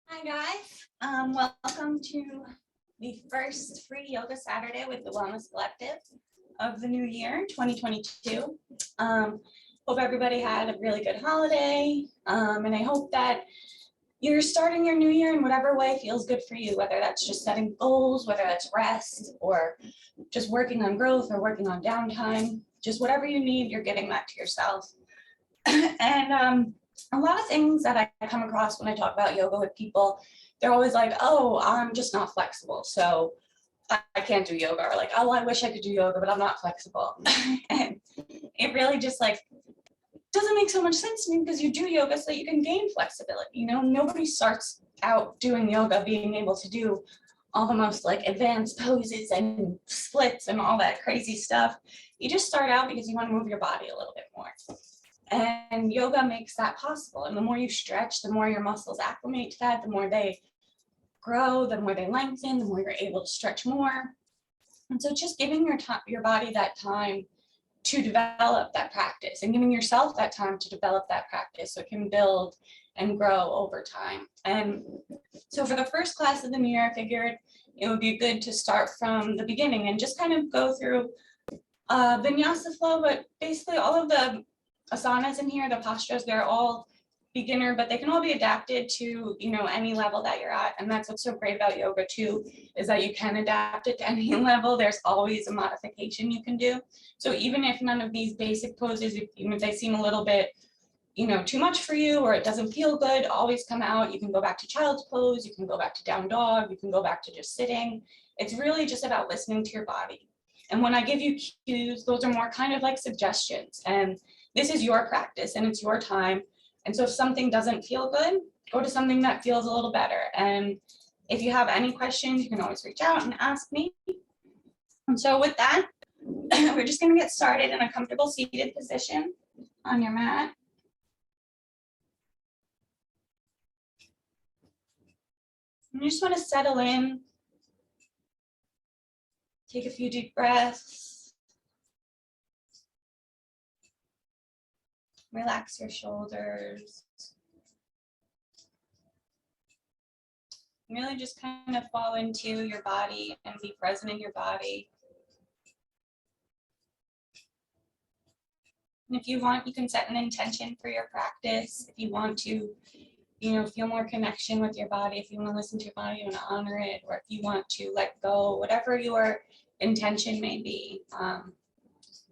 Hi guys, welcome to the first free yoga Saturday with the Wellness Collective of the new year, 2022. Hope everybody had a really good holiday, and I hope that you're starting your new year in whatever way feels good for you, whether that's just setting goals, whether that's rest, or just working on growth or working on downtime. Just whatever you need, you're getting that to yourself. And a lot of things that I come across when I talk about yoga with people, they're always like, oh, I'm just not flexible, so I can't do yoga, or like, oh, I wish I could do yoga, but I'm not flexible. And it really just like doesn't make so much sense to me, because you do yoga so that you can gain flexibility. You know, nobody starts out doing yoga being able to do all the most like advanced poses and splits and all that crazy stuff. You just start out because you want to move your body a little bit more. And yoga makes that possible. And the more you stretch, the more your muscles acclimate to that, the more they grow, the more they lengthen, the more you're able to stretch more. And so just giving your body that time to develop that practice, and giving yourself that time to develop that practice so it can build and grow over time. And so for the first class of the new year, I figured it would be good to start from the beginning and just kind of go through vinyasa flow, but basically all of the asanas in here, the postures, they're all beginner, but they can all be adapted to, you know, any level that you're at. And that's what's so great about yoga too, is that you can adapt it to any level. There's always a modification you can do. So even if none of these basic poses, even if they seem a little bit, you know, too much for you, or it doesn't feel good, always come out. You can go back to child's pose, you can go back to down dog, you can go back to just sitting. It's really just about listening to your body. And when I give you cues, those are more kind of like suggestions. And this is your practice and it's your time. And so if something doesn't feel good, go to something that feels a little better. And if you have any questions, you can always reach out and ask me. And so with that, we're just going to get started in a comfortable seated position on your mat. And you just want to settle in. Take a few deep breaths. Relax your shoulders. Really just kind of fall into your body and be present in your body. And if you want, you can set an intention for your practice. If you want to, you know, feel more connection with your body, if you want to listen to your body, you want to honor it, or if you want to let go, whatever your intention may be,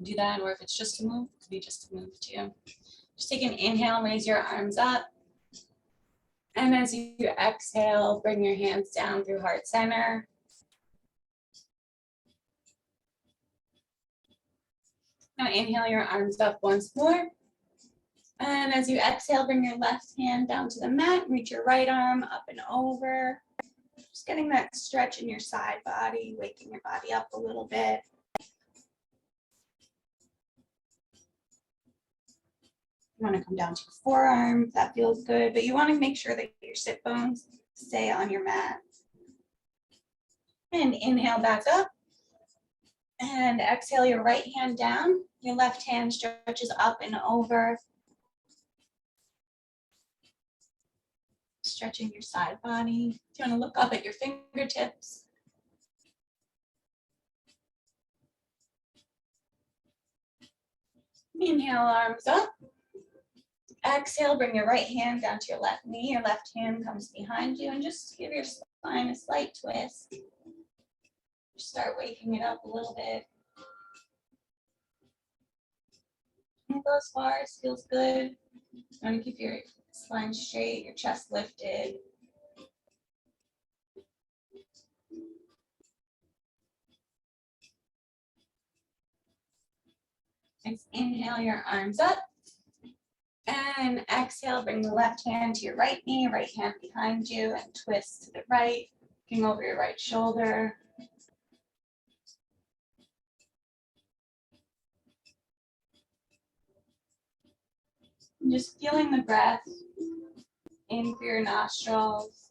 do that. Or if it's just to move, it could be just to move too. Just take an inhale, raise your arms up. And as you exhale, bring your hands down through heart center. Now inhale your arms up once more. And as you exhale, bring your left hand down to the mat, reach your right arm up and over. Just getting that stretch in your side body, waking your body up a little bit. You want to come down to your forearm, that feels good, but you want to make sure that your sit bones stay on your mat. And inhale back up. And exhale your right hand down. Your left hand stretches up and over. Stretching your side body. You want to look up at your fingertips. Inhale, arms up. Exhale, bring your right hand down to your left knee. Your left hand comes behind you, and just give your spine a slight twist. Start waking it up a little bit. And go as far as feels good. You want to keep your spine straight, your chest lifted. Next, inhale your arms up. And exhale, bring the left hand to your right knee, right hand behind you, and twist to the right, looking over your right shoulder. And just feeling the breath in through your nostrils,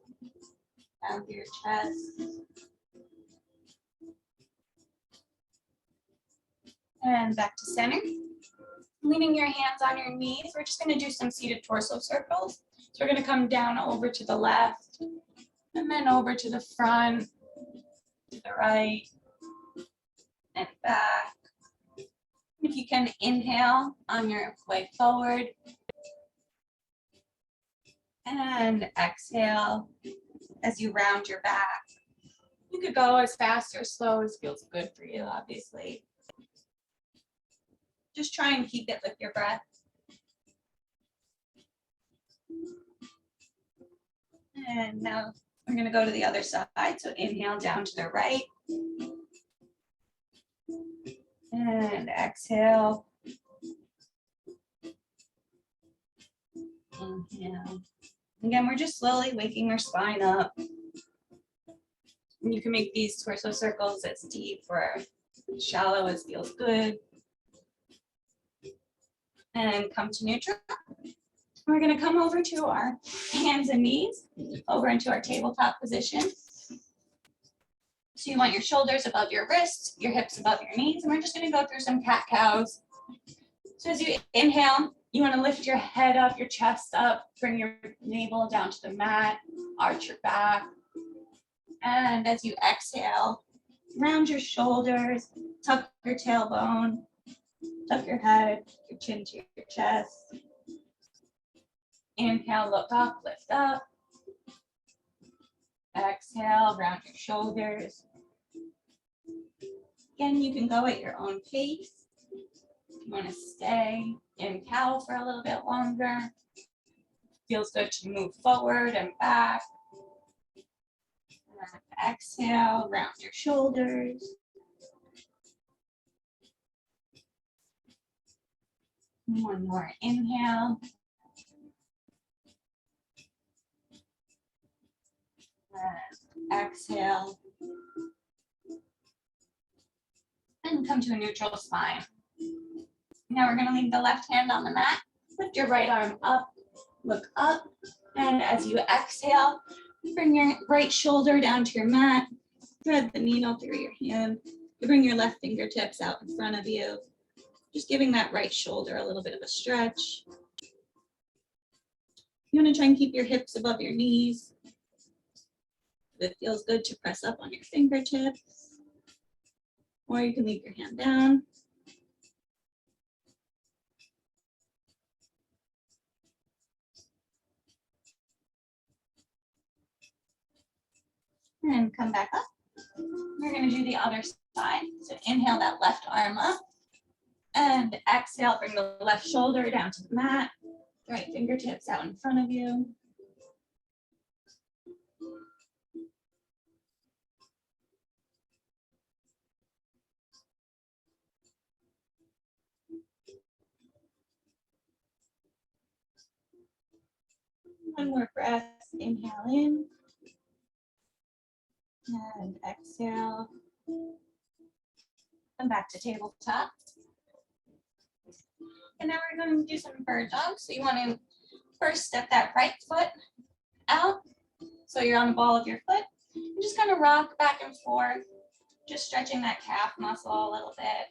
down through your chest. And back to center. Leaning your hands on your knees, we're just going to do some seated torso circles. So we're going to come down over to the left and then over to the front, to the right, and back. If you can inhale on your way forward and exhale as you round your back. You could go as fast or slow as feels good for you, obviously. Just try and keep it with your breath. And now we're going to go to the other side. So inhale down to the right. And exhale. Inhale. Again, we're just slowly waking our spine up. And you can make these torso circles as deep or shallow as feels good. And come to neutral. We're going to come over to our hands and knees, over into our tabletop position. So you want your shoulders above your wrists, your hips above your knees, and we're just going to go through some cat-cows. So as you inhale, you want to lift your head up, your chest up, bring your navel down to the mat, arch your back. And as you exhale, round your shoulders, tuck your tailbone, tuck your head, your chin to your chest. Inhale, look up, lift up. Exhale, round your shoulders. Again, you can go at your own pace. If you want to stay in cow for a little bit longer. Feels good to move forward and back. And exhale, round your shoulders. One more inhale. And exhale. And come to a neutral spine. Now we're going to leave the left hand on the mat. Lift your right arm up, look up. And as you exhale, bring your right shoulder down to your mat. Thread the needle through your hand. You bring your left fingertips out in front of you. Just giving that right shoulder a little bit of a stretch. You want to try and keep your hips above your knees. If it feels good to press up on your fingertips. Or you can leave your hand down. And come back up. We're going to do the other side. So inhale that left arm up. And exhale, bring the left shoulder down to the mat. Right fingertips out in front of you. One more breath. Inhale in. And exhale. Come back to tabletop. And now we're going to do some bird dogs. So you want to first step that right foot out. So you're on the ball of your foot. And just kind of rock back and forth, just stretching that calf muscle a little bit.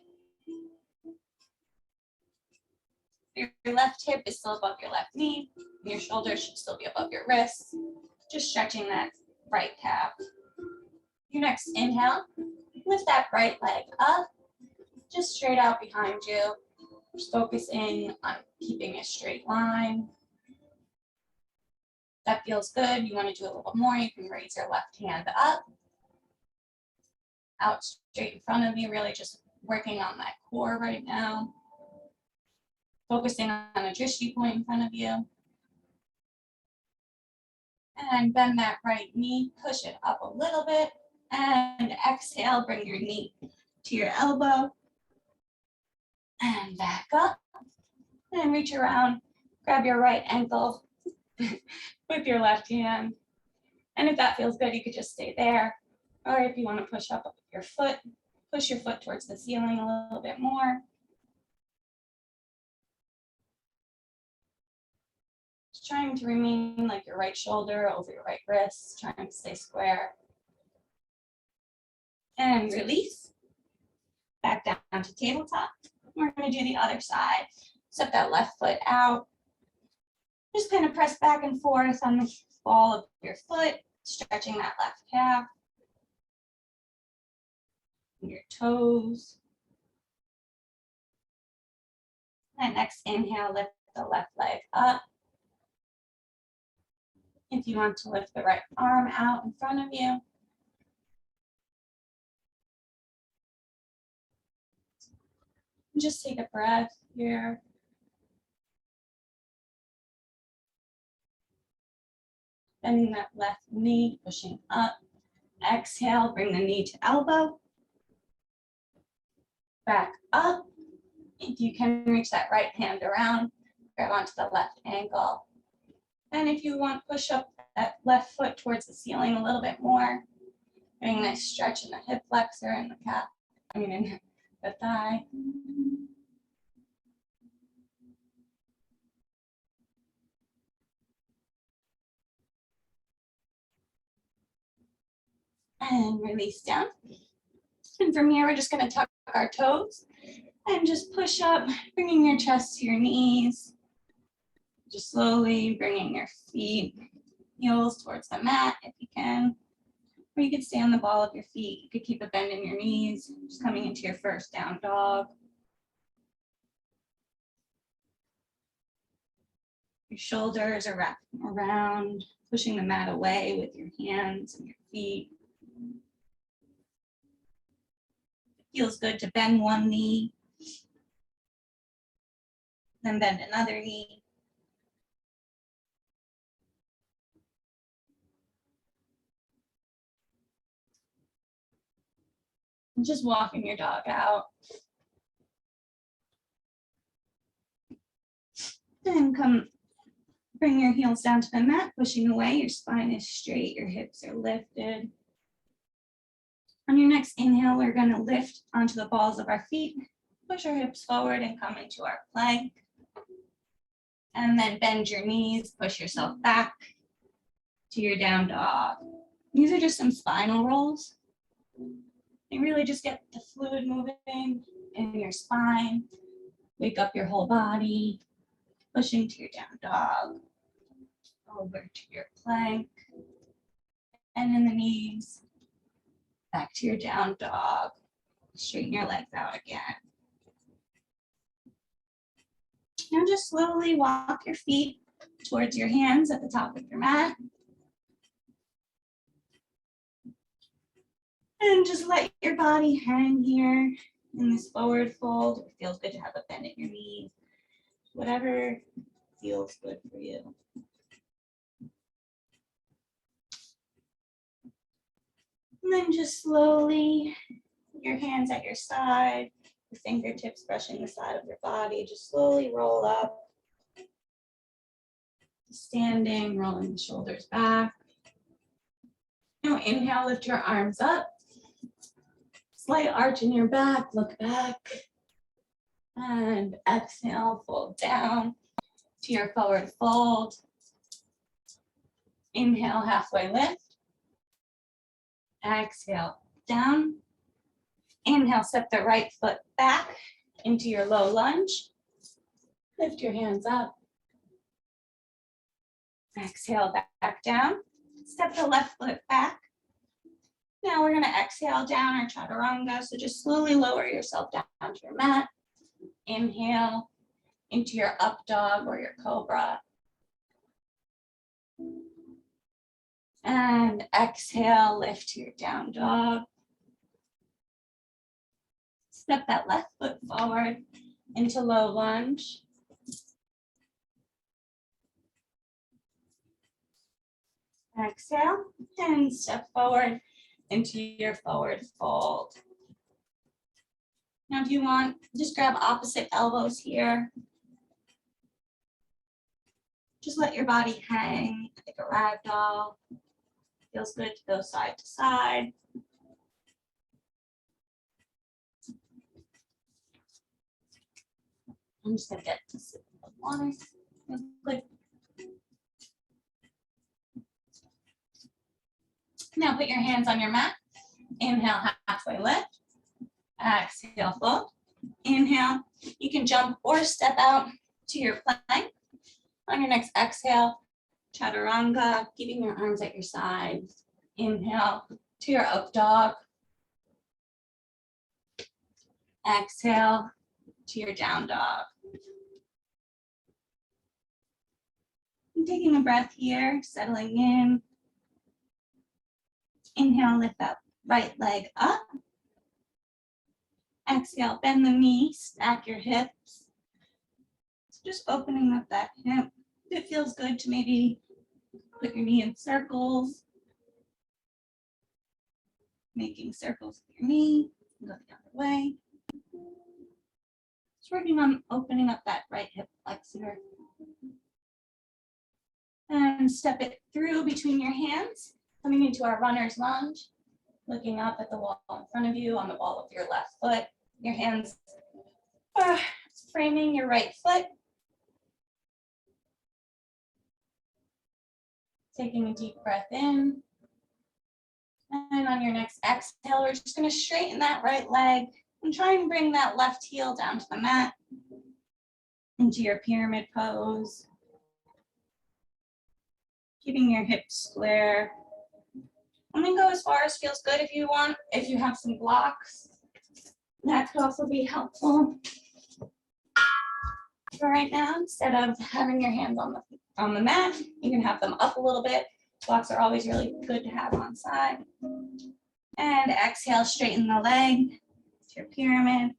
Your left hip is still above your left knee. And your shoulders should still be above your wrists. Just stretching that right calf. Your next inhale, lift that right leg up, just straight out behind you. Just focusing on keeping a straight line. That feels good. You want to do a little more. You can raise your left hand up, out straight in front of you, really just working on that core right now. Focusing on a drishti point in front of you. And bend that right knee, push it up a little bit. And exhale, bring your knee to your elbow. And back up. And reach around, grab your right ankle with your left hand. And if that feels good, you could just stay there. Or if you want to push up your foot, push your foot towards the ceiling a little bit more. Just trying to remain like your right shoulder over your right wrist, trying to stay square. And release. Back down to tabletop. We're going to do the other side. Step that left foot out. Just kind of press back and forth on the ball of your foot, stretching that left calf, your toes. And next inhale, lift the left leg up. If you want to lift the right arm out in front of you. Just take a breath here. Bending that left knee, pushing up. Exhale, bring the knee to elbow. Back up. If you can reach that right hand around, grab onto the left ankle. And if you want, push up that left foot towards the ceiling a little bit more. Bring a nice stretch in the hip flexor and the calf, in the thigh. And release down. And from here, we're just going to tuck our toes and just push up, bringing your chest to your knees. Just slowly bringing your feet, heels towards the mat if you can. Or you could stay on the ball of your feet. You could keep a bend in your knees, just coming into your first down dog. Your shoulders are wrapping around, pushing the mat away with your hands and your feet. Feels good to bend one knee, then bend another knee. And just walking your dog out. Then bring your heels down to the mat, pushing away. Your spine is straight, your hips are lifted. On your next inhale, we're going to lift onto the balls of our feet, push our hips forward and come into our plank. And then bend your knees, push yourself back to your down dog. These are just some spinal rolls. You really just get the fluid moving in your spine, wake up your whole body, pushing to your down dog, over to your plank, and in the knees, back to your down dog. Straighten your legs out again. Now just slowly walk your feet towards your hands at the top of your mat. And just let your body hang here in this forward fold. It feels good to have a bend in your knees. Whatever feels good for you. And then just slowly, your hands at your side, your fingertips brushing the side of your body, just slowly roll up. Standing, rolling the shoulders back. Now inhale, lift your arms up. Slight arch in your back, look back. And exhale, fold down to your forward fold. Inhale, halfway lift. Exhale, down. Inhale, step the right foot back into your low lunge. Lift your hands up. Exhale, back down. Step the left foot back. Now we're going to exhale down our Chaturanga. So just slowly lower yourself down to your mat. Inhale into your up dog or your cobra. And exhale, lift to your down dog. Step that left foot forward into low lunge. Exhale and step forward into your forward fold. Now if you want, just grab opposite elbows here. Just let your body hang like a rag doll. Feels good to go side to side. I'm just gonna get a sip of water real quick. Now put your hands on your mat. Inhale, halfway lift. Exhale, fold. Inhale. You can jump or step out to your plank. On your next exhale, Chaturanga, keeping your arms at your sides. Inhale to your up dog. Exhale to your down dog. And taking a breath here, settling in. Inhale, lift that right leg up. Exhale, bend the knee, stack your hips. So just opening up that hip. If it feels good to maybe put your knee in circles. Making circles with your knee. Go the other way. Just working on opening up that right hip flexor. And step it through between your hands, coming into our runner's lunge, looking up at the wall in front of you on the ball of your left foot. Your hands are framing your right foot. Taking a deep breath in. And on your next exhale, we're just going to straighten that right leg and try and bring that left heel down to the mat into your pyramid pose. Keeping your hips square. And then go as far as feels good if you want. If you have some blocks, that could also be helpful. For right now, instead of having your hands on the mat, you can have them up a little bit. Blocks are always really good to have on side. And exhale, straighten the leg to your pyramid.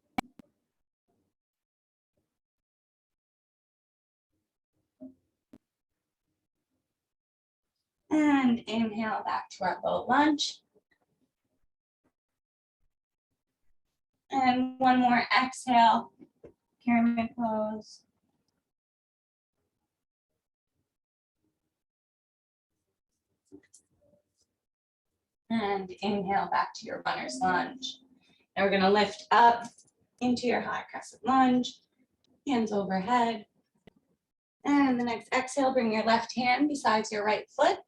And inhale back to our boat lunge. And one more exhale, pyramid pose. And inhale back to your runner's lunge. Now we're going to lift up into your high crescent lunge, hands overhead. And the next exhale, bring your left hand beside your right foot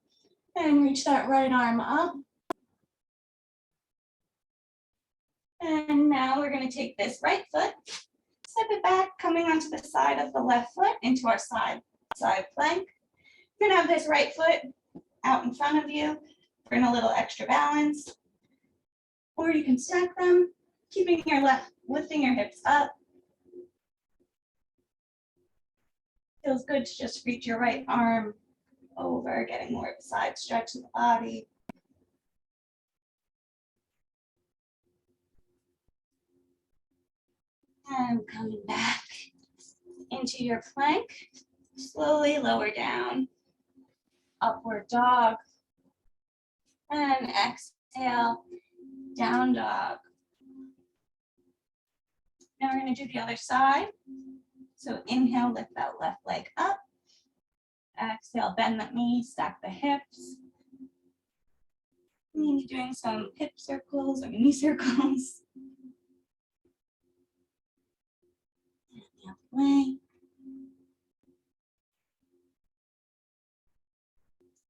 and reach that right arm up. And now we're going to take this right foot, step it back, coming onto the side of the left foot into our side plank. You're going to have this right foot out in front of you, bring a little extra balance. Or you can stack them, keeping your left, lifting your hips up. Feels good to just reach your right arm over, getting more of a side stretch of the body. And coming back into your plank, slowly lower down, upward dog, and exhale, down dog. Now we're going to do the other side. So inhale, lift that left leg up. Exhale, bend the knee, stack the hips. Maybe doing some hip circles or knee circles. And the other way.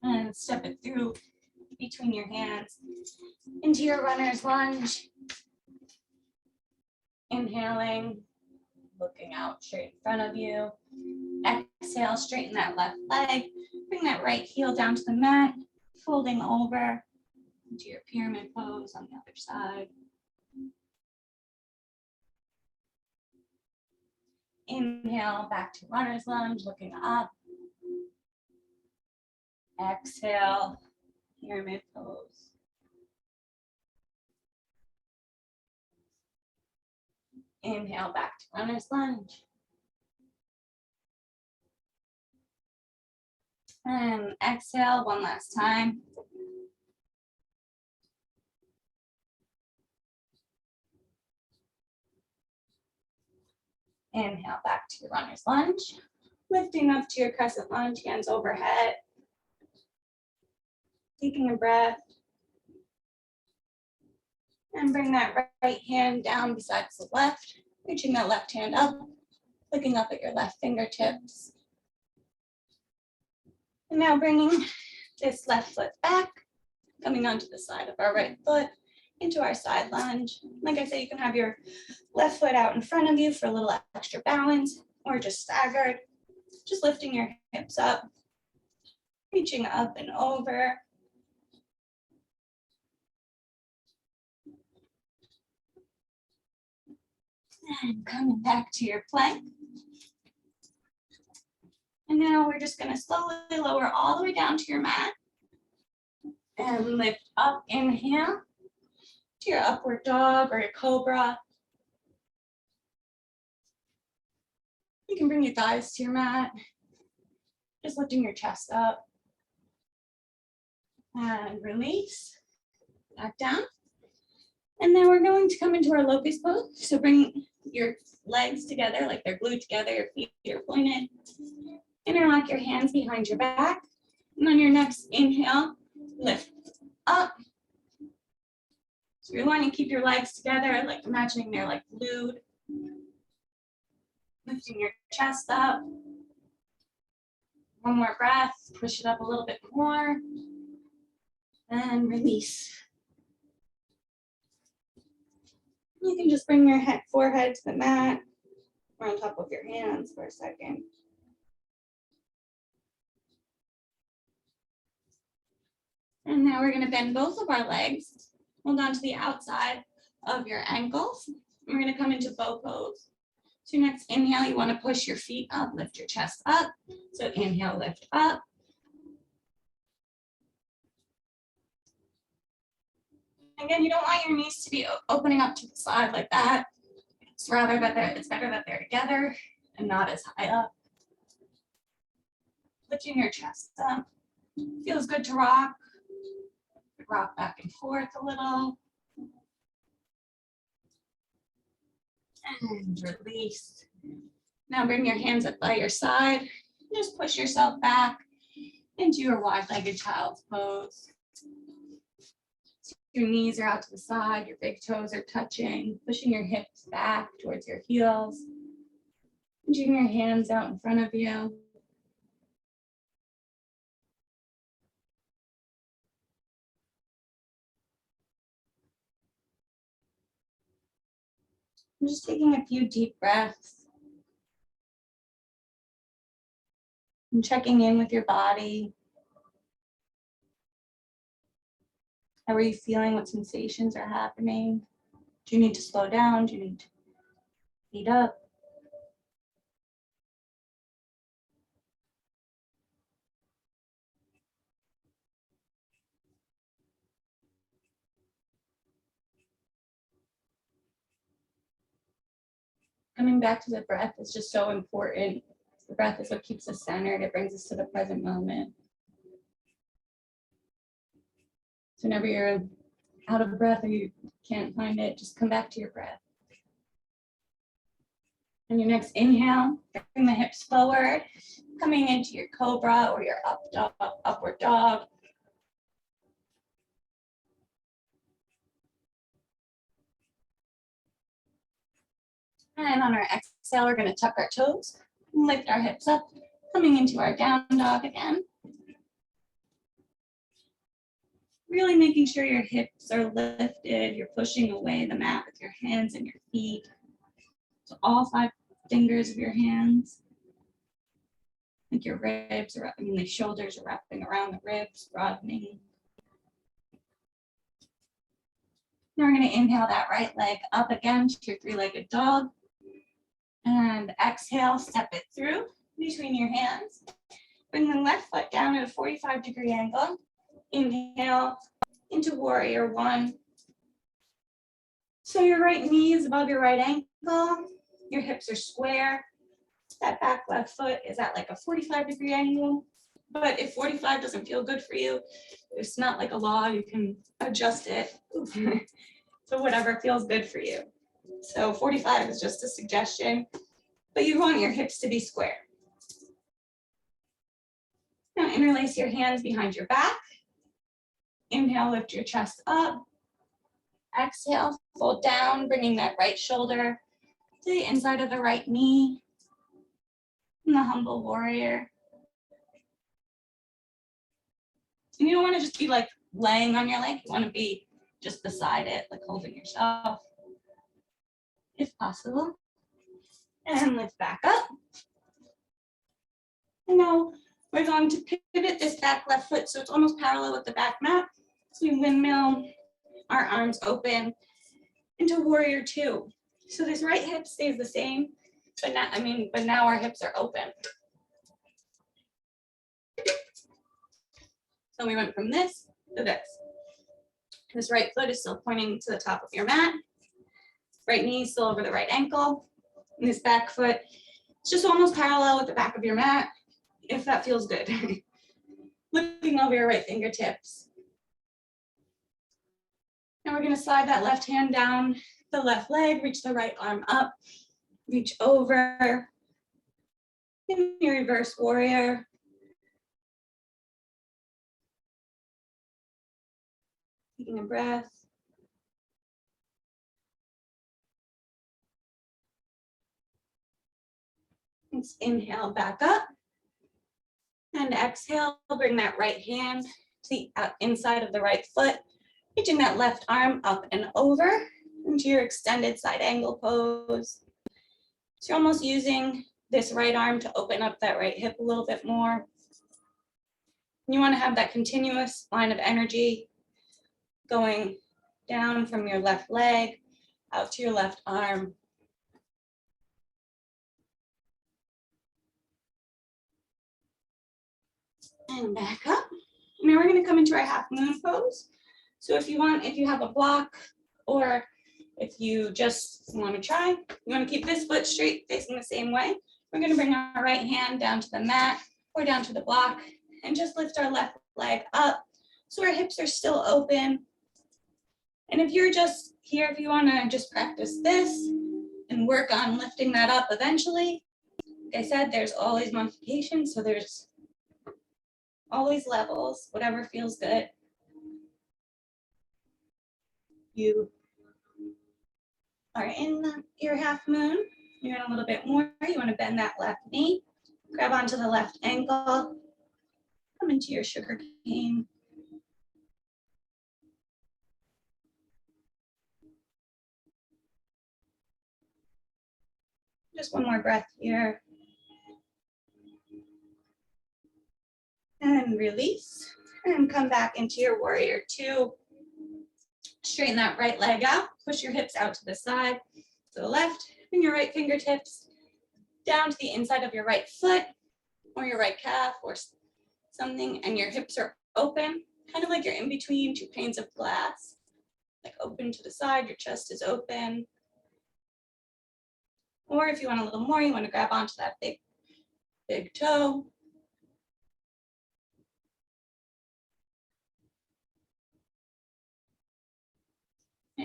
And step it through between your hands into your runner's lunge. Inhaling, looking out straight in front of you. Exhale, straighten that left leg. Bring that right heel down to the mat, folding over into your pyramid pose on the other side. Inhale, back to runner's lunge, looking up. Exhale, pyramid pose. Inhale, back to runner's lunge. And exhale one last time. Inhale back to your runner's lunge. Lifting up to your crescent lunge, hands overhead. Taking a breath. And bring that right hand down beside the left, reaching that left hand up, looking up at your left fingertips. And now bringing this left foot back, coming onto the side of our right foot into our side lunge. Like I said, you can have your left foot out in front of you for a little extra balance or just staggered. Just lifting your hips up, reaching up and over. And coming back to your plank. And now we're just gonna slowly lower all the way down to your mat. And lift up, inhale to your upward dog or your cobra. You can bring your thighs to your mat. Just lifting your chest up. And release, back down. And then we're going to come into our Locus Pose. So bring your legs together like they're glued together, your feet are pointed. Interlock your hands behind your back. And on your next inhale, lift up. So you're wanting to keep your legs together, like imagining they're like glued. Lifting your chest up. One more breath, push it up a little bit more. And release. You can just bring your forehead to the mat or on top of your hands for a second. And now we're going to bend both of our legs. Hold on to the outside of your ankles. We're going to come into bow pose. So next inhale, you want to push your feet up, lift your chest up. So inhale, lift up. Again, you don't want your knees to be opening up to the side like that. It's rather that it's better that they're together and not as high up. Lifting your chest up. Feels good to rock. Rock back and forth a little. And release. Now bring your hands up by your side. Just push yourself back into your wide-legged child's pose. Your knees are out to the side, your big toes are touching, pushing your hips back towards your heels. Reaching your hands out in front of you. I'm just taking a few deep breaths. And checking in with your body. How are you feeling? What sensations are happening? Do you need to slow down? Do you need to speed up? Coming back to the breath is just so important. The breath is what keeps us centered. It brings us to the present moment. So whenever you're out of breath or you can't find it, just come back to your breath. And your next inhale, bring the hips forward, coming into your cobra or your upward dog. And on our exhale, we're going to tuck our toes, lift our hips up, coming into our down dog again. Really making sure your hips are lifted, you're pushing away the mat with your hands and your feet. So all 5 fingers of your hands. Like your ribs, the shoulders are wrapping around the ribs, broadening. Now we're going to inhale that right leg up again to your 3-legged dog. And exhale, step it through between your hands. Bring the left foot down at a 45-degree angle. Inhale into warrior 1. So your right knee is above your right ankle. Your hips are square. That back left foot is at like a 45-degree angle. But if 45 doesn't feel good for you, it's not like a law, you can adjust it. So whatever feels good for you. So 45 is just a suggestion, but you want your hips to be square. Now interlace your hands behind your back. Inhale, lift your chest up. Exhale, fold down, bringing that right shoulder to the inside of the right knee. And the humble warrior. And you don't want to just be like laying on your leg. You want to be just beside it, like holding yourself, if possible. And lift back up. And now we're going to pivot this back left foot so it's almost parallel with the back mat. So we windmill our arms open into warrior two. So this right hip stays the same, but now our hips are open. So we went from this to this. This right foot is still pointing to the top of your mat. Right knee is still over the right ankle. And this back foot is just almost parallel with the back of your mat, if that feels good. Looking over your right fingertips. Now we're gonna slide that left hand down the left leg, reach the right arm up, reach over. In your reverse warrior. Taking a breath. Let's inhale back up. And exhale, bring that right hand to the inside of the right foot, reaching that left arm up and over into your extended side angle pose. So you're almost using this right arm to open up that right hip a little bit more. You want to have that continuous line of energy going down from your left leg out to your left arm. And back up. Now we're going to come into our half moon pose. So if you have a block, or if you just want to try, you want to keep this foot straight facing the same way. We're going to bring our right hand down to the mat or down to the block and just lift our left leg up so our hips are still open. And if you're just here, if you want to just practice this and work on lifting that up eventually, like I said, there's always modifications, so there's always levels, whatever feels good. You are in your half moon, you're in a little bit more, you want to bend that left knee, grab onto the left ankle, come into your sugar cane. Just one more breath here. And release, and come back into your warrior two. Straighten that right leg out, push your hips out to the side, to the left, bring your right fingertips down to the inside of your right foot or your right calf or something, and your hips are open, kind of like you're in between two panes of glass, like open to the side, your chest is open. Or if you want a little more, you want to grab onto that big toe.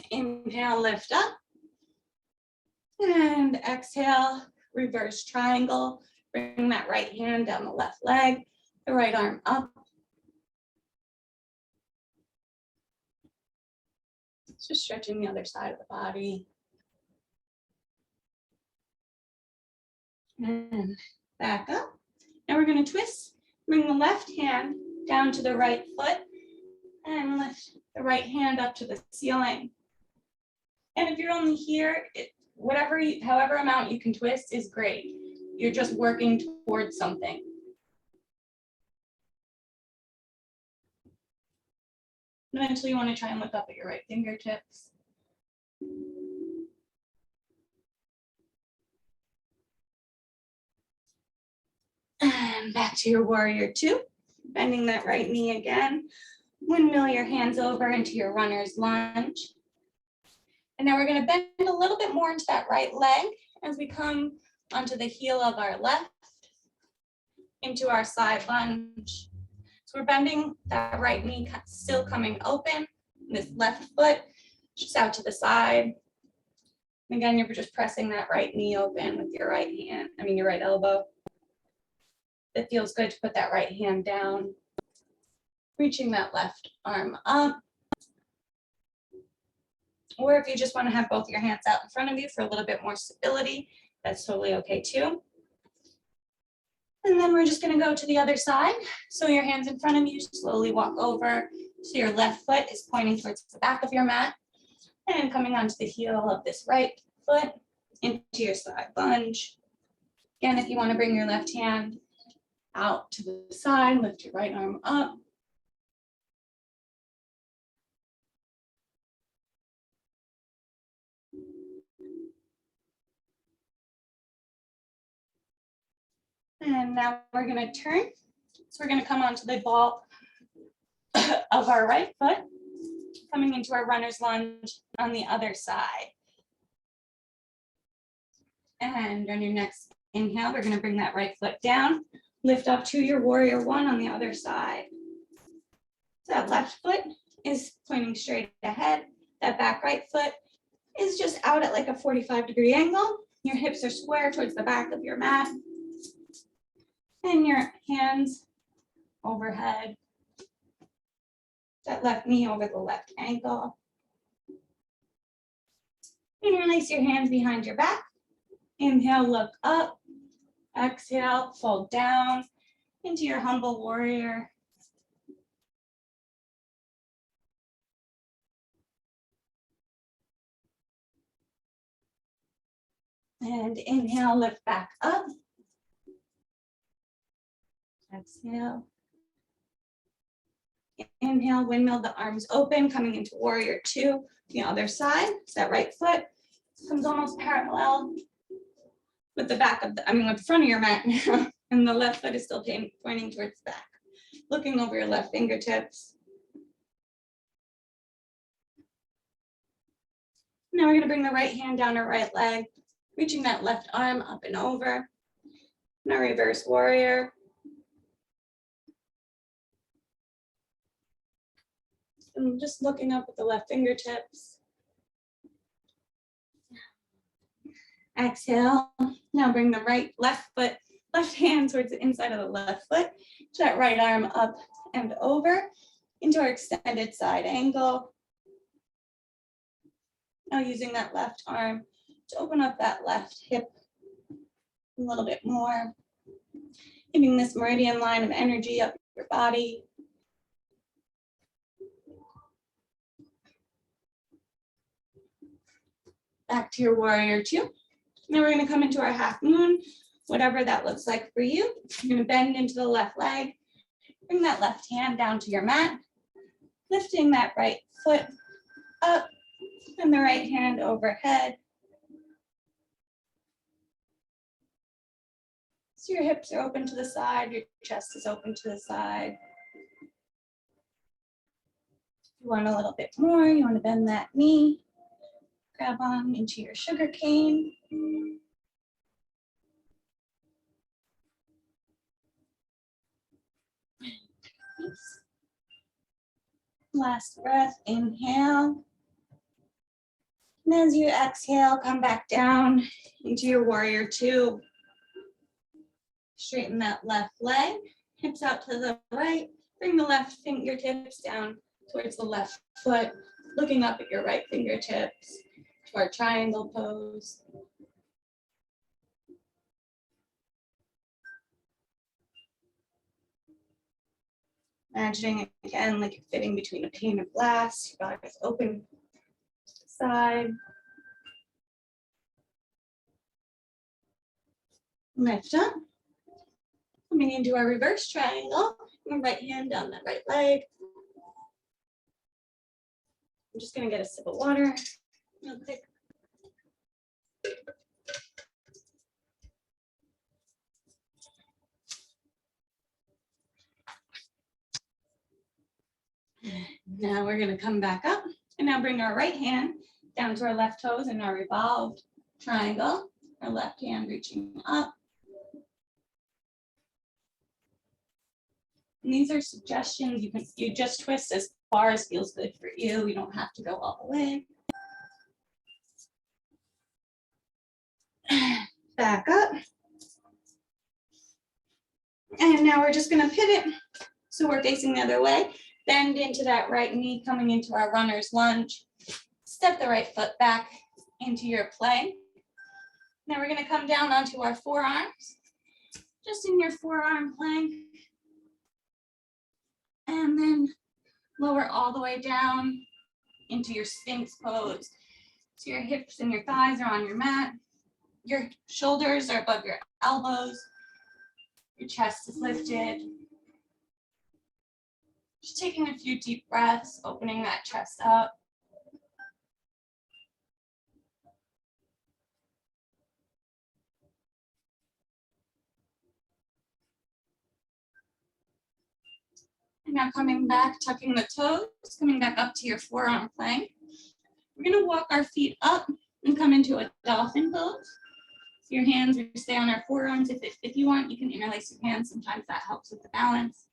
Inhale, lift up. And exhale, reverse triangle. Bring that right hand down the left leg, the right arm up. Just stretching the other side of the body. And back up. Now we're going to twist. Bring the left hand down to the right foot and lift the right hand up to the ceiling. And if you're only here, however amount you can twist is great. You're just working towards something. Eventually you want to try and look up at your right fingertips. And back to your warrior two, bending that right knee again. Windmill your hands over into your runner's lunge. And now we're going to bend a little bit more into that right leg as we come onto the heel of our left into our side lunge. So we're bending that right knee, still coming open. This left foot just out to the side. And again, you're just pressing that right knee open with your your right elbow. It feels good to put that right hand down, reaching that left arm up. Or if you just want to have both your hands out in front of you for a little bit more stability, that's totally okay too. And then we're just going to go to the other side. So your hands in front of you, slowly walk over. So your left foot is pointing towards the back of your mat and coming onto the heel of this right foot into your side lunge. Again, if you want to bring your left hand out to the side, lift your right arm up. And now we're gonna turn. So we're gonna come onto the ball of our right foot, coming into our runner's lunge on the other side. And on your next inhale, we're gonna bring that right foot down, lift up to your warrior one on the other side. So that left foot is pointing straight ahead. That back right foot is just out at like a 45-degree angle. Your hips are square towards the back of your mat. And your hands overhead. That left knee over the left ankle. And release your hands behind your back. Inhale, look up. Exhale, fold down into your humble warrior. And inhale, lift back up. Exhale. Inhale, windmill the arms open, coming into warrior two, the other side. So that right foot comes almost parallel with the back of with the front of your mat now. And the left foot is still pointing towards the back. Looking over your left fingertips. Now we're gonna bring the right hand down our right leg, reaching that left arm up and over. Now reverse warrior. And just looking up at the left fingertips. Exhale. Now bring the left hand towards the inside of the left foot. That right arm up and over into our extended side angle. Now using that left arm to open up that left hip a little bit more. Giving this meridian line of energy up your body. Back to your warrior two. Now we're going to come into our half moon, whatever that looks like for you. You're going to bend into the left leg. Bring that left hand down to your mat. Lifting that right foot up and the right hand overhead. So your hips are open to the side, your chest is open to the side. If you want a little bit more, you want to bend that knee. Grab on into your sugar cane. Last breath, inhale. And as you exhale, come back down into your warrior two. Straighten that left leg, hips out to the right. Bring the left fingertips down towards the left foot, looking up at your right fingertips. To our triangle pose. Imagining again like you're fitting between a pane of glass, your body's open to the side. Lift up. Coming into our reverse triangle, your right hand down that right leg. I'm just gonna get a sip of water. Real quick. Now we're going to come back up and now bring our right hand down to our left toes in our revolved triangle. Our left hand reaching up. And these are suggestions. You just twist as far as feels good for you. You don't have to go all the way. Back up. And now we're just going to pivot. So we're facing the other way. Bend into that right knee, coming into our runner's lunge. Step the right foot back into your plank. Now we're going to come down onto our forearms. Just in your forearm plank. And then lower all the way down into your Sphinx pose. So your hips and your thighs are on your mat. Your shoulders are above your elbows. Your chest is lifted. Just taking a few deep breaths, opening that chest up. And now coming back, tucking the toes, coming back up to your forearm plank. We're gonna walk our feet up and come into a dolphin pose. So your hands are stay on our forearms. If you want, you can interlace your hands. Sometimes that helps with the balance.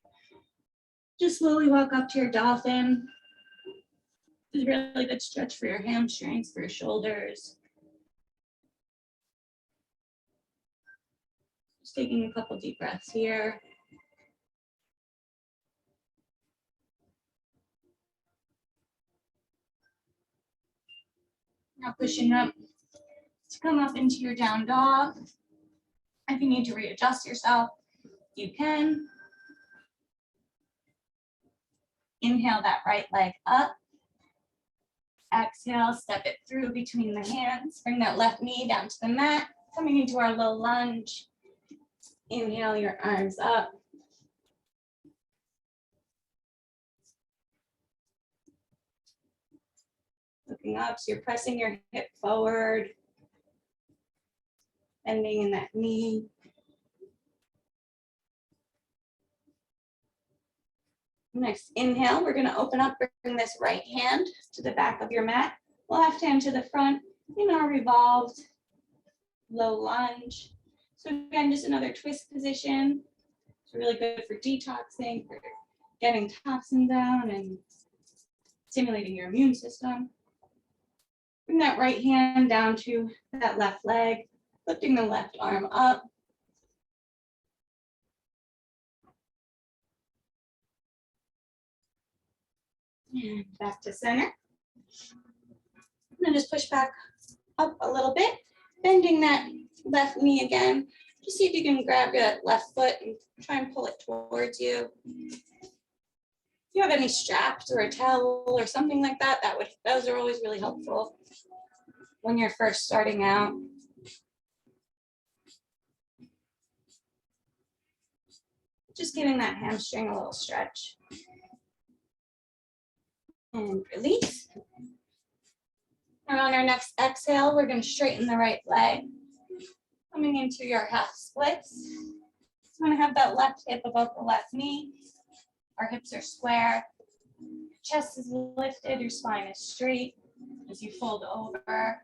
Just slowly walk up to your dolphin. This is a really good stretch for your hamstrings, for your shoulders. Just taking a couple deep breaths here. Now pushing up to come up into your down dog. If you need to readjust yourself, you can. Inhale that right leg up. Exhale, step it through between the hands. Bring that left knee down to the mat. Coming into our low lunge. Inhale your arms up. Looking up, so you're pressing your hip forward. Bending in that knee. Next inhale, we're gonna open up, bring this right hand to the back of your mat, left hand to the front in our revolved low lunge. So again, just another twist position. It's really good for detoxing, for getting toxins down and stimulating your immune system. Bring that right hand down to that left leg, lifting the left arm up. And back to center. And then just push back up a little bit, bending that left knee again. Just see if you can grab your left foot and try and pull it towards you. If you have any straps or a towel or something like that, those are always really helpful when you're first starting out. Just giving that hamstring a little stretch. And release. And on our next exhale, we're going to straighten the right leg. Coming into your half splits. So I'm going to have that left hip above the left knee. Our hips are square. Chest is lifted, your spine is straight as you fold over.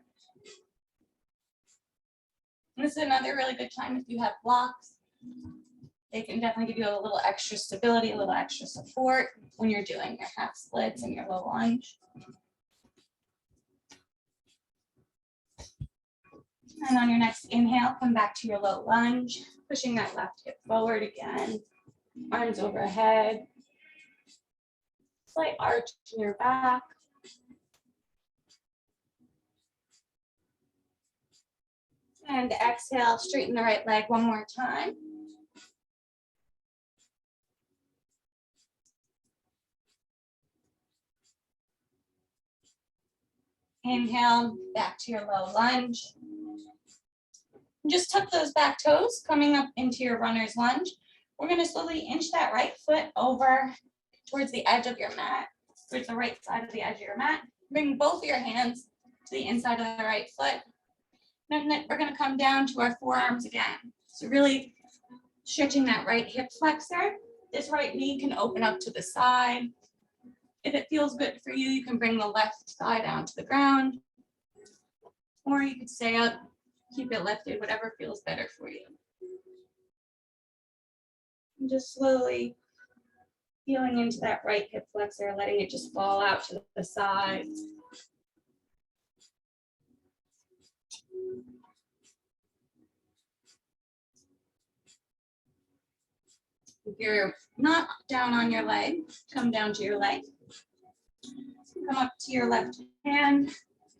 And this is another really good time if you have blocks. They can definitely give you a little extra stability, a little extra support when you're doing your half splits and your low lunge. And on your next inhale, come back to your low lunge, pushing that left hip forward again, arms overhead, slight arch in your back. And exhale, straighten the right leg one more time. Inhale, back to your low lunge. And just tuck those back toes, coming up into your runner's lunge. We're going to slowly inch that right foot over towards the edge of your mat, towards the right side of the edge of your mat. Bring both of your hands to the inside of the right foot. And then we're going to come down to our forearms again. So really stretching that right hip flexor. This right knee can open up to the side. If it feels good for you, you can bring the left thigh down to the ground, or you could stay up, keep it lifted, whatever feels better for you. And just slowly feeling into that right hip flexor, letting it just fall out to the side. If you're not down on your leg, come down to your leg. Come up to your left hand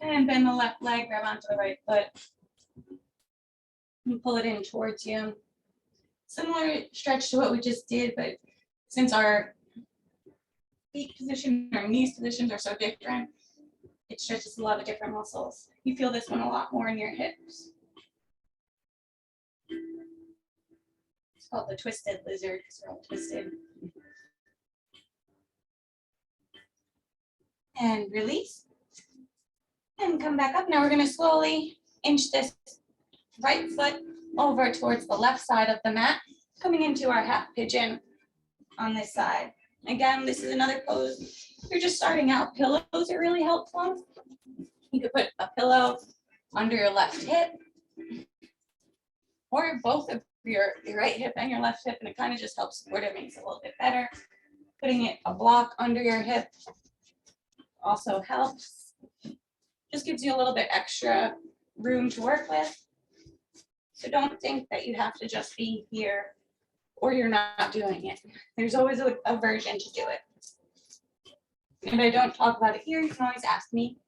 and bend the left leg, grab onto the right foot and pull it in towards you. Similar stretch to what we just did, but since our feet position, our knees positions are so different, it stretches a lot of different muscles. You feel this one a lot more in your hips. It's called the twisted lizard because we're all twisted. And release. And come back up. Now we're going to slowly inch this right foot over towards the left side of the mat, coming into our half pigeon on this side. Again, this is another pose. If you're just starting out, pillows are really helpful. You could put a pillow under your left hip or both of your right hip and your left hip, and it kind of just helps support it, makes it a little bit better. Putting a block under your hip also helps. Just gives you a little bit extra room to work with. So don't think that you have to just be here or you're not doing it. There's always a version to do it. If I don't talk about it here, you can always ask me.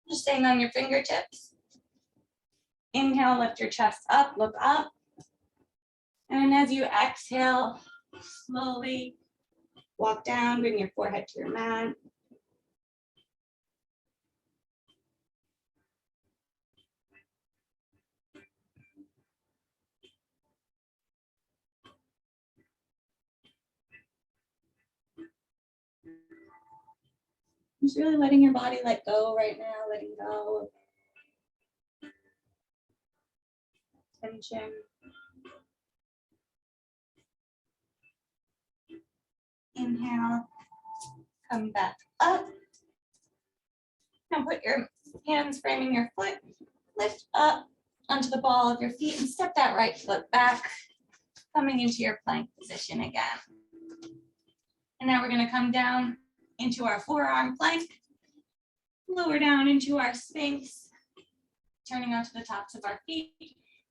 Just staying on your fingertips. Inhale, lift your chest up, look up. And as you exhale, slowly walk down, bring your forehead to your mat. Just really letting your body let go right now, letting go of tension. Inhale, come back up. Now put your hands framing your foot, lift up onto the ball of your feet and step that right foot back, coming into your plank position again. And now we're going to come down into our forearm plank, lower down into our Sphinx, turning onto the tops of our feet,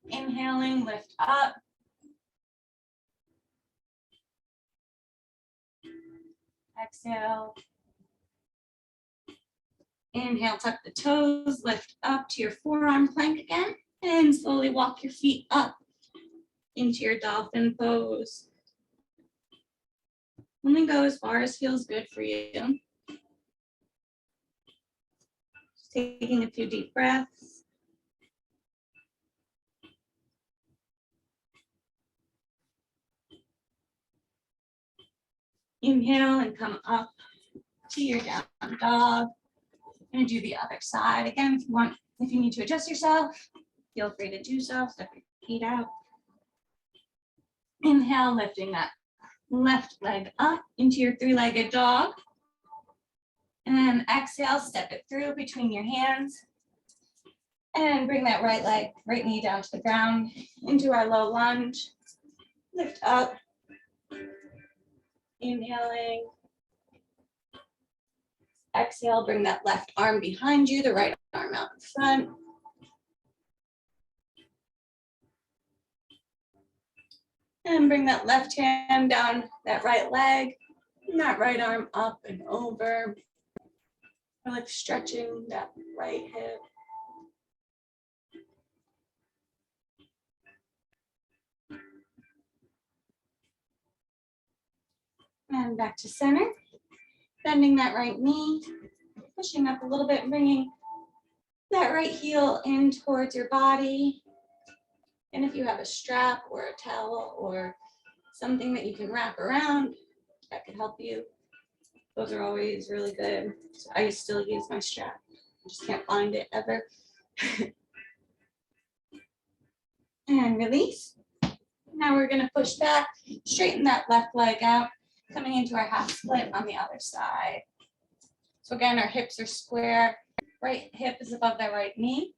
inhaling, lift up. Exhale. Inhale, tuck the toes, lift up to your forearm plank again, and slowly walk your feet up into your Dolphin Pose. Only go as far as feels good for you. Just taking a few deep breaths. Inhale and come up to your down dog. Going to do the other side. Again, if you need to adjust yourself, feel free to do so. Step your feet out. Inhale, lifting that left leg up into your three-legged dog. And then exhale, step it through between your hands. And bring that right knee down to the ground into our low lunge. Lift up. Inhaling. Exhale, bring that left arm behind you, the right arm out in front. And bring that left hand down that right leg, and that right arm up and over. I like stretching that right hip. And back to center. Bending that right knee, pushing up a little bit, bringing that right heel in towards your body. And if you have a strap or a towel or something that you can wrap around, that could help you. Those are always really good. So I still use my strap. I just can't find it ever. And release. Now we're going to push back, straighten that left leg out, coming into our half split on the other side. So again, our hips are square. Right hip is above the right knee.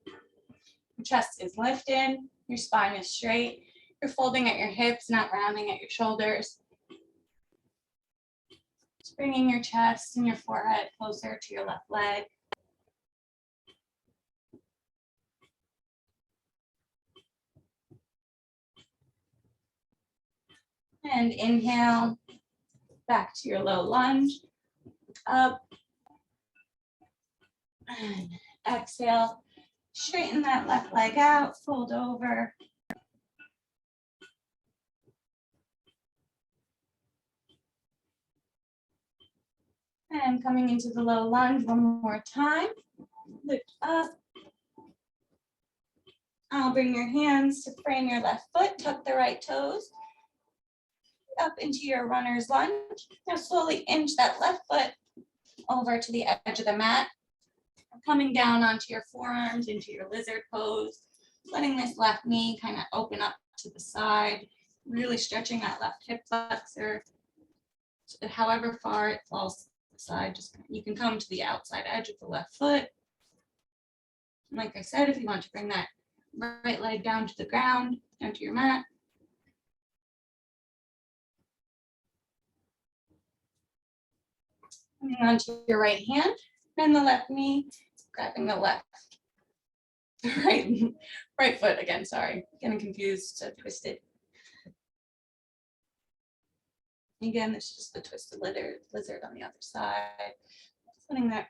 Your chest is lifted. Your spine is straight. You're folding at your hips, not rounding at your shoulders. Just bringing your chest and your forehead closer to your left leg. And inhale, back to your low lunge, up. And exhale, straighten that left leg out, fold over. And coming into the low lunge one more time, lift up. I'll bring your hands to frame your left foot, tuck the right toes up into your runner's lunge. Now slowly inch that left foot over to the edge of the mat, coming down onto your forearms into your lizard pose, letting this left knee kind of open up to the side, really stretching that left hip flexor. So however far it falls to the side, just you can come to the outside edge of the left foot. And like I said, if you want to bring that right leg down to the ground, down to your mat. Coming onto your right hand, bend the left knee, grabbing the right foot again, sorry, getting confused, so twisted. Again, this is just the twisted lizard on the other side. Letting that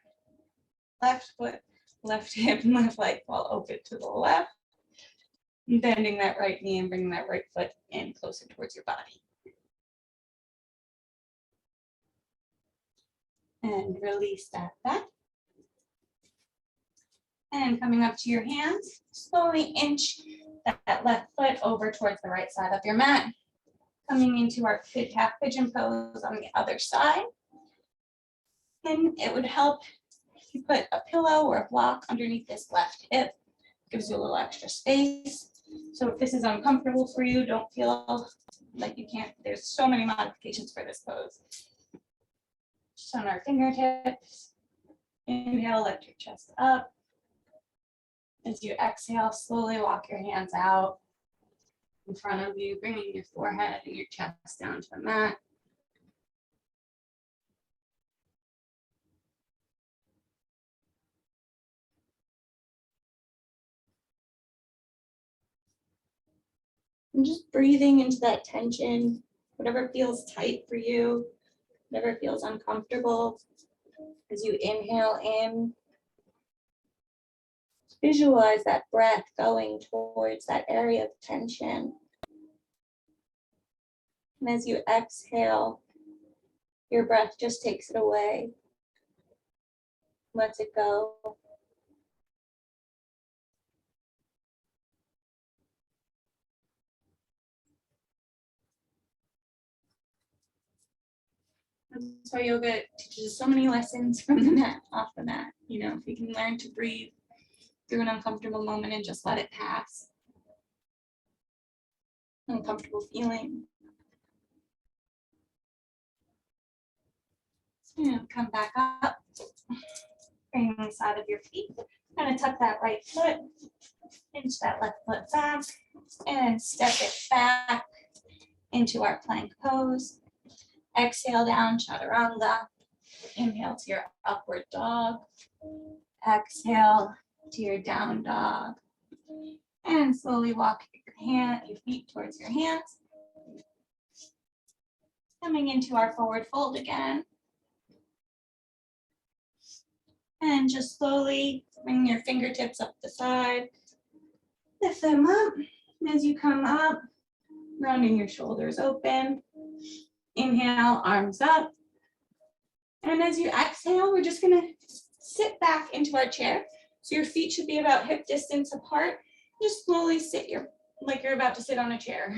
left foot, left hip, and left leg fall open to the left. Bending that right knee and bringing that right foot in closer towards your body. And release that back. And coming up to your hands, slowly inch that left foot over towards the right side of your mat. Coming into our half pigeon pose on the other side. And it would help if you put a pillow or a block underneath this left hip. Gives you a little extra space. So if this is uncomfortable for you, don't feel like you can't. There's so many modifications for this pose. Just on our fingertips. Inhale, lift your chest up. As you exhale, slowly walk your hands out in front of you, bringing your forehead and your chest down to the mat. And just breathing into that tension, whatever feels tight for you, whatever feels uncomfortable. As you inhale in, visualize that breath going towards that area of tension. And as you exhale, your breath just takes it away, lets it go. That's why yoga teaches so many lessons from the mat, off the mat. You know, if we can learn to breathe through an uncomfortable moment and just let it pass. Uncomfortable feeling. And come back up. Bring the side of your feet. Kind of tuck that right foot, inch that left foot back, and step it back into our plank pose. Exhale down, Chaturanga. Inhale to your upward dog. Exhale to your down dog. And slowly walk your feet towards your hands. Coming into our forward fold again. And just slowly bring your fingertips up the side. Lift them up. As you come up, rounding your shoulders open. Inhale, arms up. And as you exhale, we're just gonna sit back into our chair. So your feet should be about hip distance apart. Just slowly sit like you're about to sit on a chair.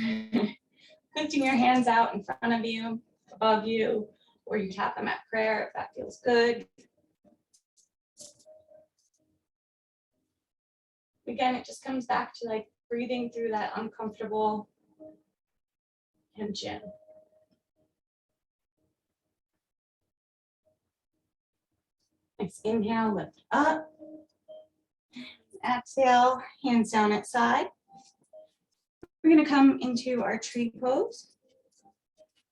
Lifting your hands out in front of you, above you, or you tap them at prayer if that feels good. Again, it just comes back to like breathing through that uncomfortable tension. Nice inhale, lift up. Exhale, hands down at side. We're going to come into our tree pose.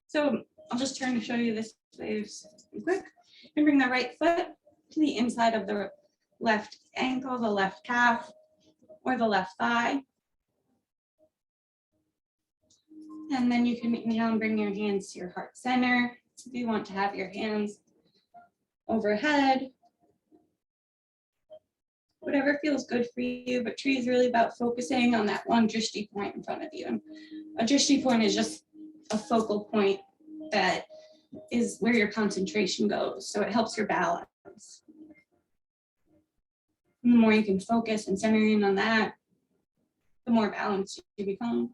So I'll just turn to show you this waves quick. And bring the right foot to the inside of the left ankle, the left calf, or the left thigh. And then you can inhale and bring your hands to your heart center. If you want to have your hands overhead, whatever feels good for you, but tree is really about focusing on that one drishti point in front of you. And a drishti point is just a focal point that is where your concentration goes. So it helps your balance. And the more you can focus and center in on that, the more balanced you become.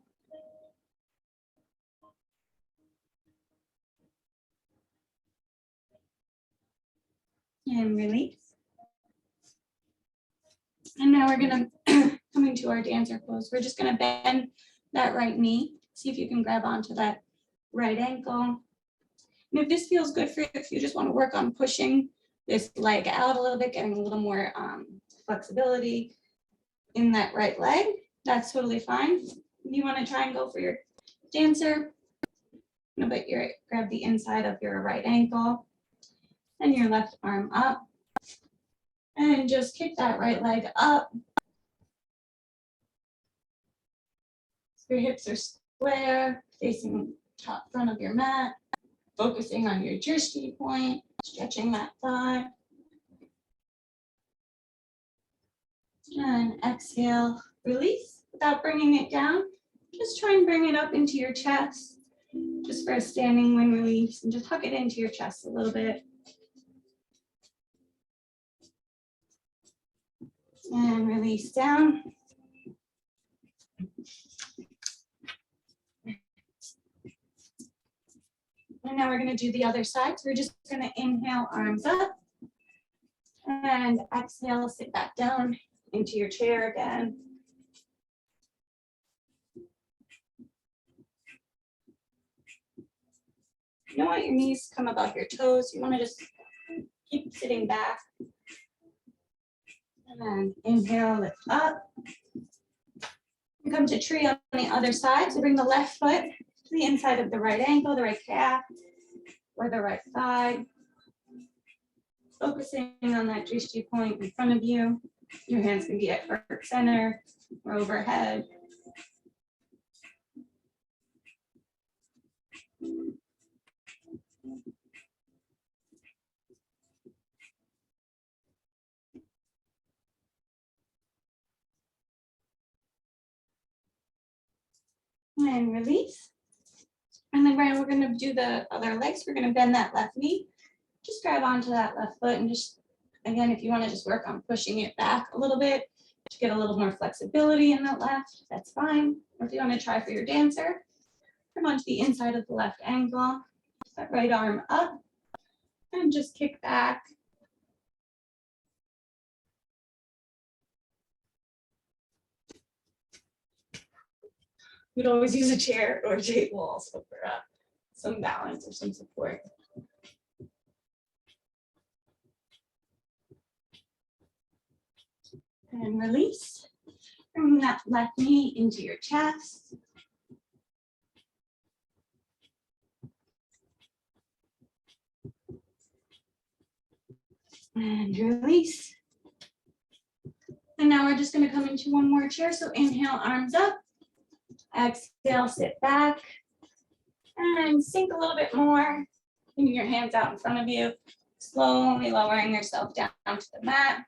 And release. And now we're gonna come into our dancer pose. We're just gonna bend that right knee. See if you can grab onto that right ankle. And if this feels good for you, if you just want to work on pushing this leg out a little bit, getting a little more flexibility in that right leg, that's totally fine. If you want to try and go for your dancer, but grab the inside of your right ankle and your left arm up. And just kick that right leg up. Your hips are square, facing top front of your mat, focusing on your drishti point, stretching that thigh. And exhale, release without bringing it down. Just try and bring it up into your chest, just for a standing wind release, and just tuck it into your chest a little bit. And release down. And now we're going to do the other side. So we're just going to inhale, arms up. And exhale, sit back down into your chair again. You don't want your knees to come above your toes. You want to just keep sitting back. And then inhale, lift up. We come to tree on the other side. So bring the left foot to the inside of the right ankle, the right calf, or the right thigh. Focusing on that drishti point in front of you. Your hands can be at heart center or overhead. And release. And then we're going to do the other legs. We're going to bend that left knee. Just grab onto that left foot and just, again, if you want to just work on pushing it back a little bit to get a little more flexibility in that left, that's fine. Or if you want to try for your dancer, come onto the inside of the left ankle, that right arm up, and just kick back. You'd always use a chair or a table also for some balance or some support. And release. Bring that left knee into your chest. And release. And now we're just going to come into one more chair. So inhale, arms up. Exhale, sit back. And sink a little bit more. Keeping your hands out in front of you. Slowly lowering yourself down to the mat.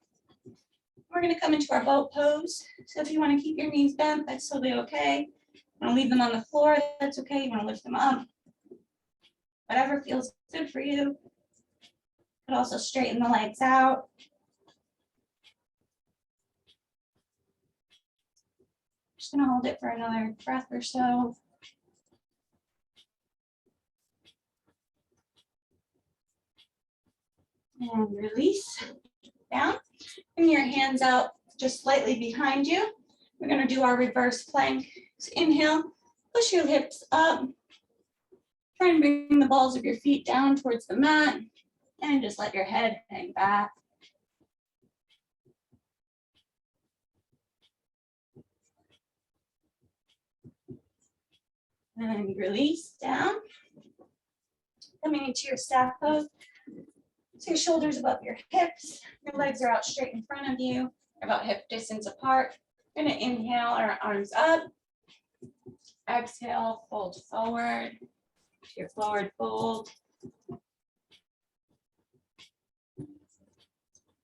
We're going to come into our boat pose. So if you want to keep your knees bent, that's totally okay. You want to leave them on the floor, that's okay. You want to lift them up. Whatever feels good for you. But also straighten the legs out. Just going to hold it for another breath or so. And release down. Bring your hands out just slightly behind you. We're going to do our reverse plank. So inhale, push your hips up. Try and bring the balls of your feet down towards the mat. And just let your head hang back. And release down. Coming into your staff pose. So your shoulders above your hips. Your legs are out straight in front of you, about hip distance apart. We're going to inhale our arms up. Exhale, fold forward. Your forward fold.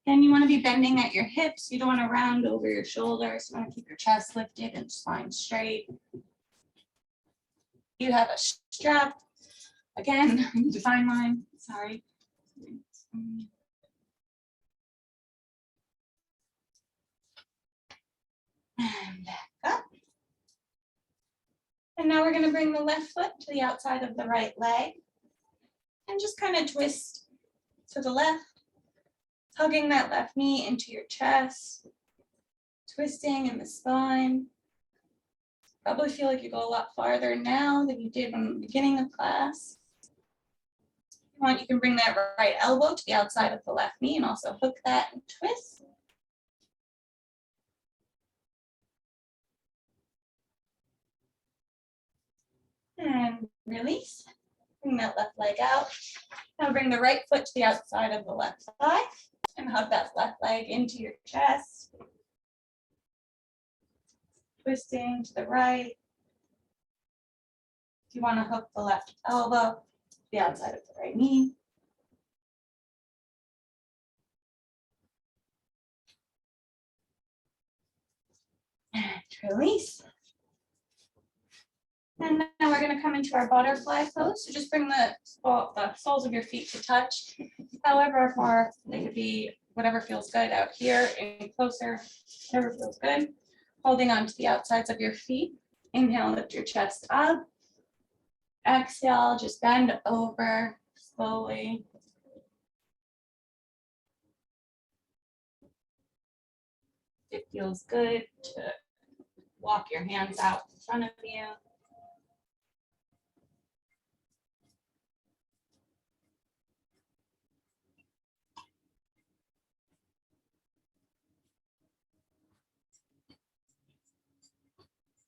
And you want to be bending at your hips. You don't want to round over your shoulders. You want to keep your chest lifted and spine straight. You have a strap. Again, I need to find mine. Sorry. And back up. And now we're going to bring the left foot to the outside of the right leg and just kind of twist to the left, hugging that left knee into your chest, twisting in the spine. Probably feel like you go a lot farther now than you did in the beginning of class. If you want, you can bring that right elbow to the outside of the left knee and also hook that and twist. And release. Bring that left leg out. Now bring the right foot to the outside of the left thigh and hug that left leg into your chest. Twisting to the right. If you want to hook the left elbow to the outside of the right knee. And release. And now we're going to come into our butterfly pose. So just bring the soles of your feet to touch. However far they could be, whatever feels good out here and closer, whatever feels good. Holding on to the outsides of your feet. Inhale, lift your chest up. Exhale, just bend over slowly. It feels good to walk your hands out in front of you.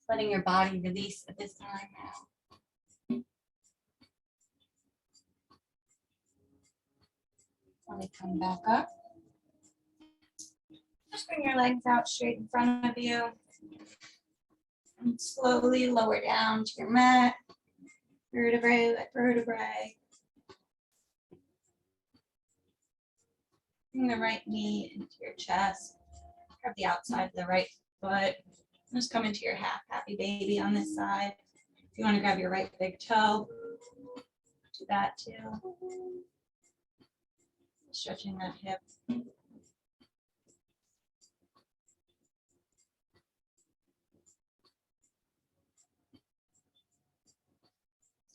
Letting your body release at this time now. Let me come back up. Just bring your legs out straight in front of you. And slowly lower down to your mat. Vertebrae by vertebrae. Bring the right knee into your chest. Grab the outside of the right foot. Just come into your half happy baby on this side. If you want to grab your right big toe, do that too. Stretching that hip.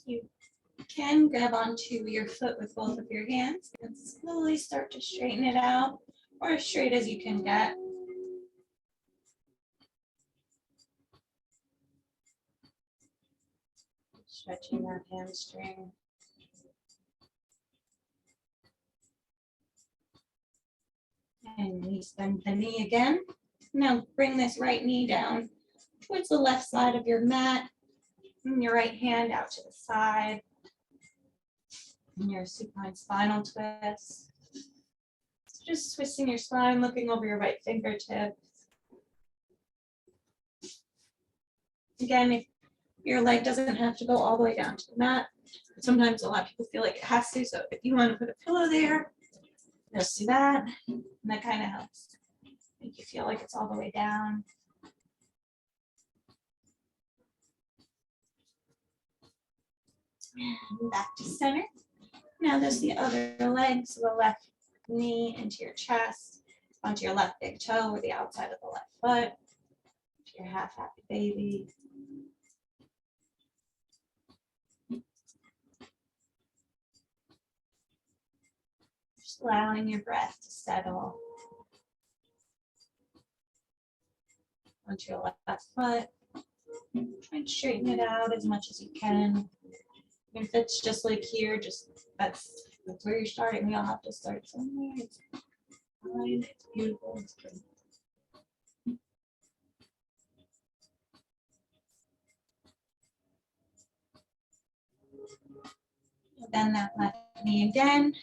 You can grab onto your foot with both of your hands and slowly start to straighten it out, or as straight as you can get. Stretching that hamstring. And release, bend the knee again. Now bring this right knee down towards the left side of your mat. And your right hand out to the side. And your supine spinal twist. So just twisting your spine, looking over your right fingertips. Again, if your leg doesn't have to go all the way down to the mat. Sometimes a lot of people feel like it has to. So if you want to put a pillow there, just do that. And that kind of helps make you feel like it's all the way down. And back to center. Now there's the other leg. So the left knee into your chest, onto your left big toe or the outside of the left foot, to your half happy baby. Just allowing your breath to settle onto your left foot. Try and straighten it out as much as you can. If it's just like here, just that's where you're starting. We all have to start somewhere. It's fine. It's beautiful. It's good. Bend that left knee again.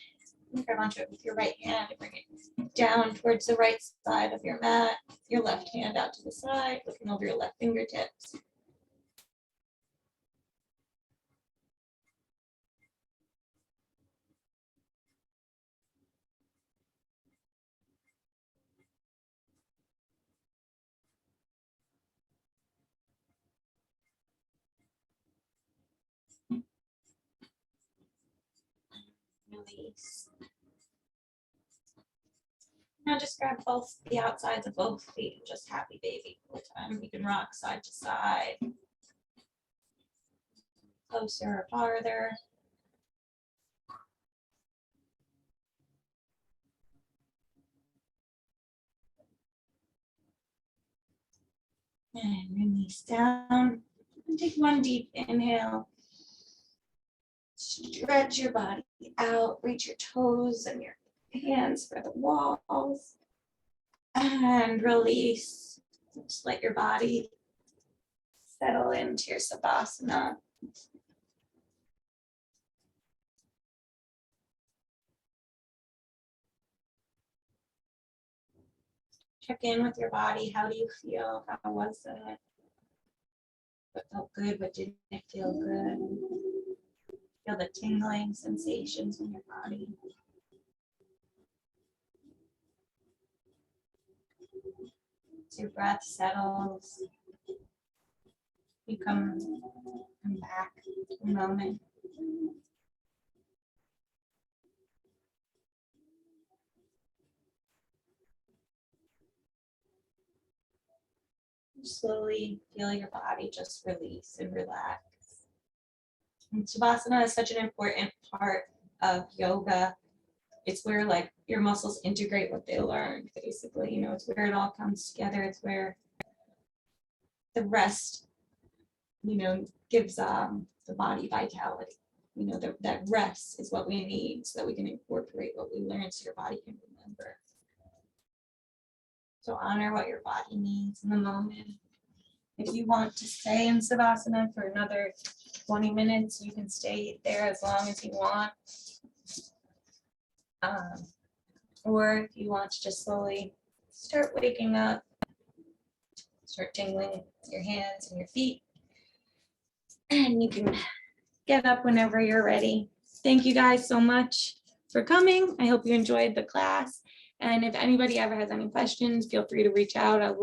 Grab onto it with your right hand and bring it down towards the right side of your mat. Your left hand out to the side, looking over your left fingertips. Release. Now just grab both the outsides of both feet, just happy baby full time. You can rock side to side. closer or farther. And release down. And take one deep inhale. Stretch your body out, reach your toes and your hands for the walls. And release. Just let your body settle into your Savasana. Check in with your body. How do you feel? How was it? What felt good? What didn't feel good? Feel the tingling sensations in your body. As your breath settles, you come back to the moment. Slowly feel your body just release and relax. And Savasana is such an important part of yoga. It's where like your muscles integrate what they learned, basically. You know, it's where it all comes together. It's where the rest, you know, gives the body vitality. You know, that rest is what we need so that we can incorporate what we learned so your body can remember. So honor what your body needs in the moment. If you want to stay in Savasana for another 20 minutes, you can stay there as long as you want. Or if you want to just slowly start waking up, start tingling your hands and your feet, and you can get up whenever you're ready. Thank you guys so much for coming. I hope you enjoyed the class. And if anybody ever has any questions, feel free to reach out. I'd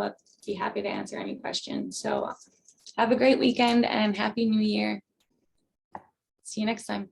be happy to answer any questions. So have a great weekend and Happy New Year. See you next time.